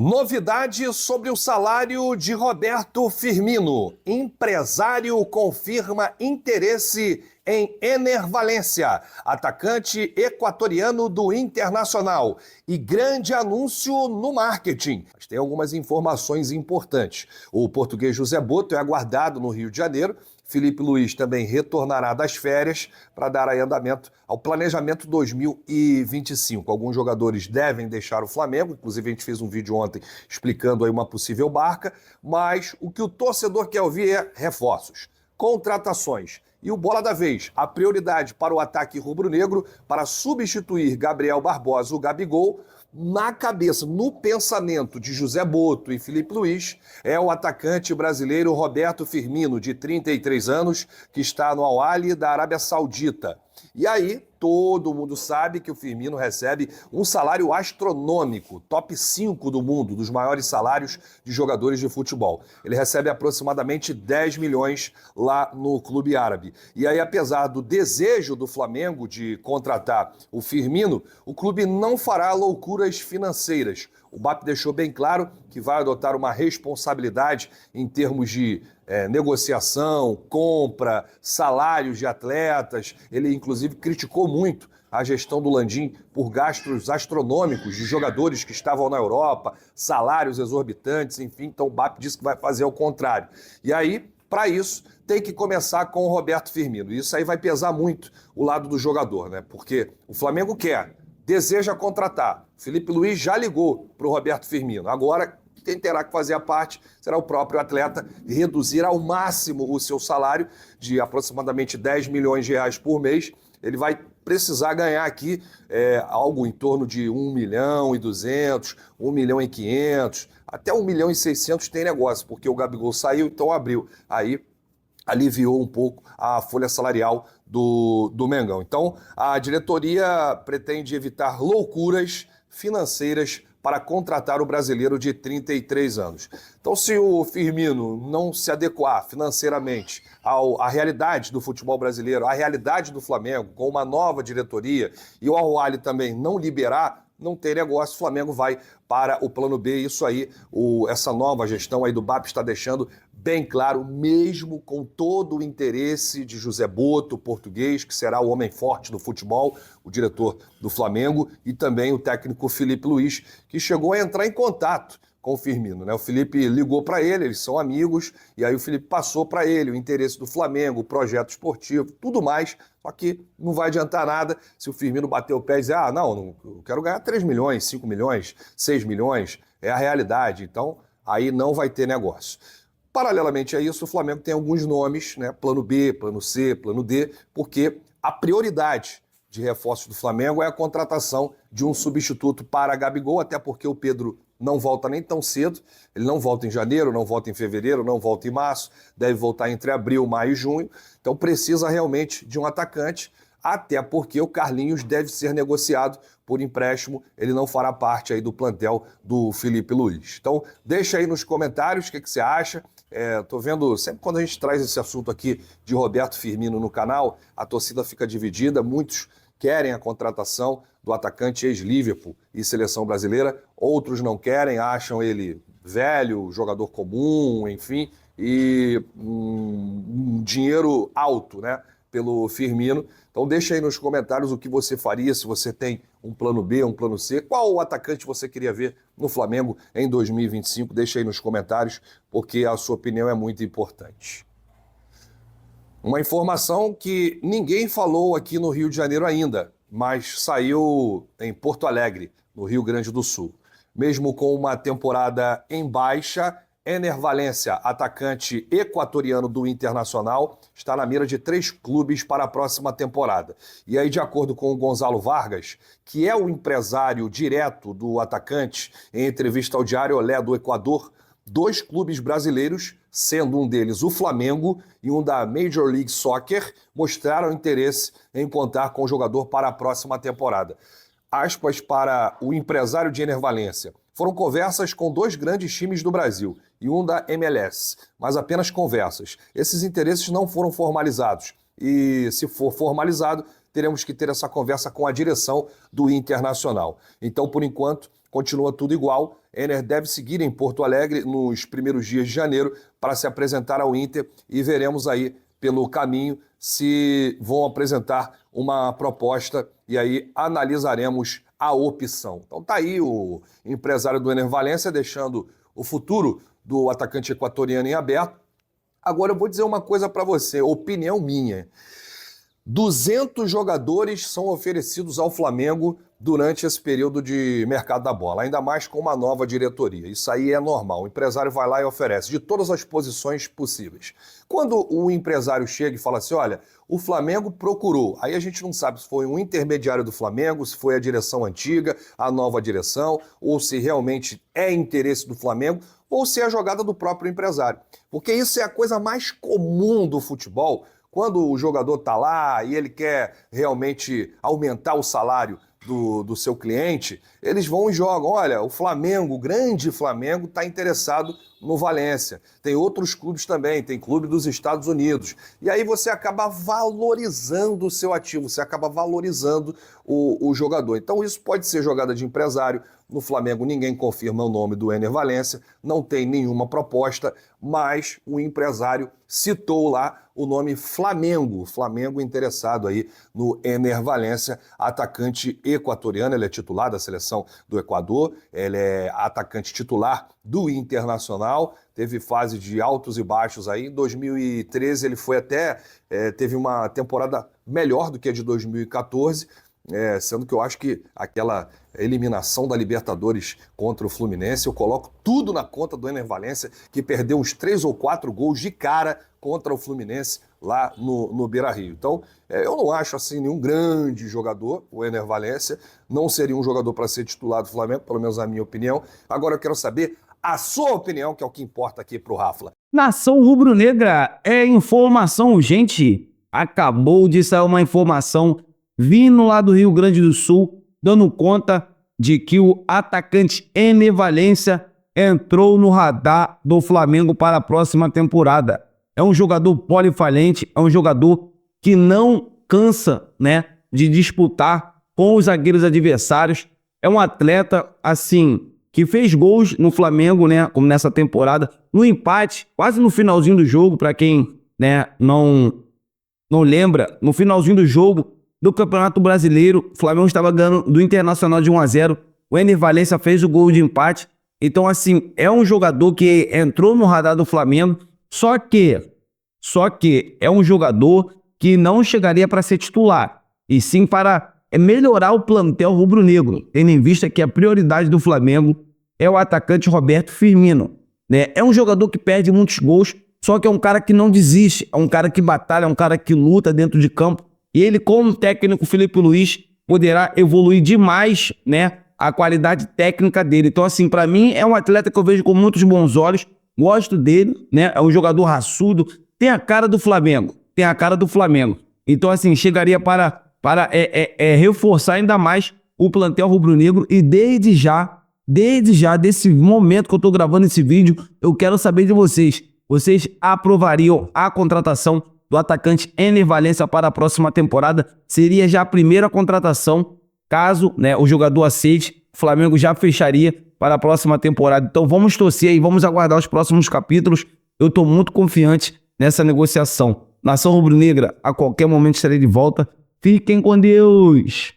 Novidade sobre o salário de Roberto Firmino. Empresário confirma interesse em Ener Valencia, atacante equatoriano do Internacional. E grande anúncio no marketing. Mas tem algumas informações importantes. O português José Boto é aguardado no Rio de Janeiro. Felipe Luiz também retornará das férias para dar aí andamento ao planejamento 2025. Alguns jogadores devem deixar o Flamengo, inclusive a gente fez um vídeo ontem explicando aí uma possível barca, mas o que o torcedor quer ouvir é reforços, contratações. E o bola da vez, a prioridade para o ataque rubro-negro para substituir Gabriel Barbosa, o Gabigol, na cabeça, no pensamento de José Boto e Felipe Luiz, é o atacante brasileiro Roberto Firmino, de 33 anos, que está no Al-Ahly da Arábia Saudita. E aí, todo mundo sabe que o Firmino recebe um salário astronômico, top 5 do mundo, dos maiores salários de jogadores de futebol. Ele recebe aproximadamente 10 milhões lá no clube árabe. E aí, apesar do desejo do Flamengo de contratar o Firmino, o clube não fará loucuras financeiras. O BAP deixou bem claro que vai adotar uma responsabilidade em termos de negociação, compra, salários de atletas. Ele, inclusive, criticou muito a gestão do Landim por gastos astronômicos de jogadores que estavam na Europa, salários exorbitantes, enfim. Então o BAP disse que vai fazer o contrário. E aí, para isso, tem que começar com o Roberto Firmino. Isso aí vai pesar muito o lado do jogador, né? Porque o Flamengo deseja contratar. Felipe Luiz já ligou para o Roberto Firmino. Agora, quem terá que fazer a parte será o próprio atleta e reduzir ao máximo o seu salário de aproximadamente 10 milhões de reais por mês. Ele vai precisar ganhar aqui algo em torno de 1 milhão e 200, 1 milhão e 500, até 1 milhão e 600 tem negócio, porque o Gabigol saiu, então abriu. Aí aliviou um pouco a folha salarial do Mengão. Então, a diretoria pretende evitar loucuras financeiras para contratar o brasileiro de 33 anos. Então, se o Firmino não se adequar financeiramente à realidade do futebol brasileiro, à realidade do Flamengo, com uma nova diretoria, e o Al-Ahly também não liberar, não tem negócio, o Flamengo vai para o plano B. Isso aí, essa nova gestão aí do BAP está deixando bem claro, mesmo com todo o interesse de José Boto, português, que será o homem forte do futebol, o diretor do Flamengo, e também o técnico Felipe Luiz, que chegou a entrar em contato com o Firmino, né? O Felipe ligou para ele, eles são amigos, e aí o Felipe passou para ele o interesse do Flamengo, o projeto esportivo, tudo mais, só que não vai adiantar nada se o Firmino bater o pé e dizer, não, eu quero ganhar 3 milhões, 5 milhões, 6 milhões, é a realidade, então aí não vai ter negócio. Paralelamente a isso, o Flamengo tem alguns nomes, né? Plano B, plano C, plano D, porque a prioridade de reforços do Flamengo é a contratação de um substituto para Gabigol, até porque o Pedro não volta nem tão cedo, ele não volta em janeiro, não volta em fevereiro, não volta em março, deve voltar entre abril, maio e junho, então precisa realmente de um atacante, até porque o Carlinhos deve ser negociado por empréstimo, ele não fará parte aí do plantel do Felipe Luiz. Então deixa aí nos comentários o que você acha. Tô vendo, sempre quando a gente traz esse assunto aqui de Roberto Firmino no canal, a torcida fica dividida, muitos querem a contratação do atacante ex-Liverpool e seleção brasileira, outros não querem, acham ele velho, jogador comum, enfim, e um dinheiro alto, né, pelo Firmino. Então deixa aí nos comentários o que você faria, se você tem um plano B, um plano C, qual o atacante você queria ver no Flamengo em 2025, deixa aí nos comentários, porque a sua opinião é muito importante. Uma informação que ninguém falou aqui no Rio de Janeiro ainda, mas saiu em Porto Alegre, no Rio Grande do Sul. Mesmo com uma temporada em baixa, Ener Valencia, atacante equatoriano do Internacional, está na mira de 3 clubes para a próxima temporada. E aí, de acordo com o Gonzalo Vargas, que é o empresário direto do atacante, em entrevista ao Diário Olé do Equador, 2 clubes brasileiros, sendo um deles o Flamengo e um da Major League Soccer, mostraram interesse em contar com o jogador para a próxima temporada. Aspas para o empresário de Ener Valencia. Foram conversas com 2 grandes times do Brasil e um da MLS, mas apenas conversas. Esses interesses não foram formalizados e, se for formalizado, teremos que ter essa conversa com a direção do Internacional. Então, por enquanto, continua tudo igual. Ener deve seguir em Porto Alegre nos primeiros dias de janeiro para se apresentar ao Inter e veremos aí pelo caminho se vão apresentar uma proposta e aí analisaremos a opção. Então tá aí o empresário do Ener Valencia deixando o futuro do atacante equatoriano em aberto. Agora eu vou dizer uma coisa para você, opinião minha. 200 jogadores são oferecidos ao Flamengo durante esse período de mercado da bola, ainda mais com uma nova diretoria. Isso aí é normal. O empresário vai lá e oferece de todas as posições possíveis. Quando o empresário chega e fala assim, olha, o Flamengo procurou, aí a gente não sabe se foi um intermediário do Flamengo, se foi a direção antiga, a nova direção, ou se realmente é interesse do Flamengo, ou se é a jogada do próprio empresário. Porque isso é a coisa mais comum do futebol. Quando o jogador está lá e ele quer realmente aumentar o salário do seu cliente, eles vão e jogam. Olha, o Flamengo, o grande Flamengo, está interessado no Valência. Tem outros clubes também, tem clube dos Estados Unidos. E aí você acaba valorizando o seu ativo, você acaba valorizando o jogador. Então isso pode ser jogada de empresário. No Flamengo ninguém confirma o nome do Ener Valencia, não tem nenhuma proposta, mas o empresário citou lá o nome Flamengo. Flamengo interessado aí no Ener Valencia, atacante equatoriano, ele é titular da seleção do Equador, ele é atacante titular do Internacional, teve fase de altos e baixos aí. Em 2013 ele foi teve uma temporada melhor do que a de 2014, sendo que eu acho que aquela eliminação da Libertadores contra o Fluminense, eu coloco tudo na conta do Ener Valencia, que perdeu uns 3 ou 4 gols de cara contra o Fluminense lá no Beira-Rio. Então, eu não acho assim nenhum grande jogador, o Ener Valencia, não seria um jogador para ser titular do Flamengo, pelo menos a minha opinião. Agora eu quero saber a sua opinião, que é o que importa aqui pro Rafla. Nação Rubro-Negra, é informação urgente. Acabou de sair uma informação vindo lá do Rio Grande do Sul, dando conta de que o atacante Ener Valencia entrou no radar do Flamengo para a próxima temporada. É um jogador polifalente, é um jogador que não cansa, de disputar com os zagueiros adversários. É um atleta, assim, que fez gols no Flamengo, como nessa temporada, no empate, quase no finalzinho do jogo, para quem não lembra, no finalzinho do jogo do Campeonato Brasileiro, o Flamengo estava ganhando do Internacional de 1-0, o Ener Valencia fez o gol de empate. Então, assim, é um jogador que entrou no radar do Flamengo, só que é um jogador que não chegaria para ser titular, e sim para melhorar o plantel rubro-negro, tendo em vista que a prioridade do Flamengo é o atacante Roberto Firmino. É um jogador que perde muitos gols, só que é um cara que não desiste, é um cara que batalha, é um cara que luta dentro de campo. E ele, como técnico Felipe Luiz, poderá evoluir demais, a qualidade técnica dele. Então, assim, para mim, é um atleta que eu vejo com muitos bons olhos, gosto dele, é um jogador raçudo, tem a cara do Flamengo, Então, assim, chegaria para reforçar ainda mais o plantel rubro-negro. E desde já, desse momento que eu estou gravando esse vídeo, eu quero saber de vocês. Vocês aprovariam a contratação do atacante Ener Valencia para a próxima temporada? Seria já a primeira contratação, caso o jogador aceite, o Flamengo já fecharia para a próxima temporada. Então vamos torcer e vamos aguardar os próximos capítulos. Eu estou muito confiante nessa negociação. Nação Rubro-Negra, a qualquer momento estarei de volta. Fiquem com Deus!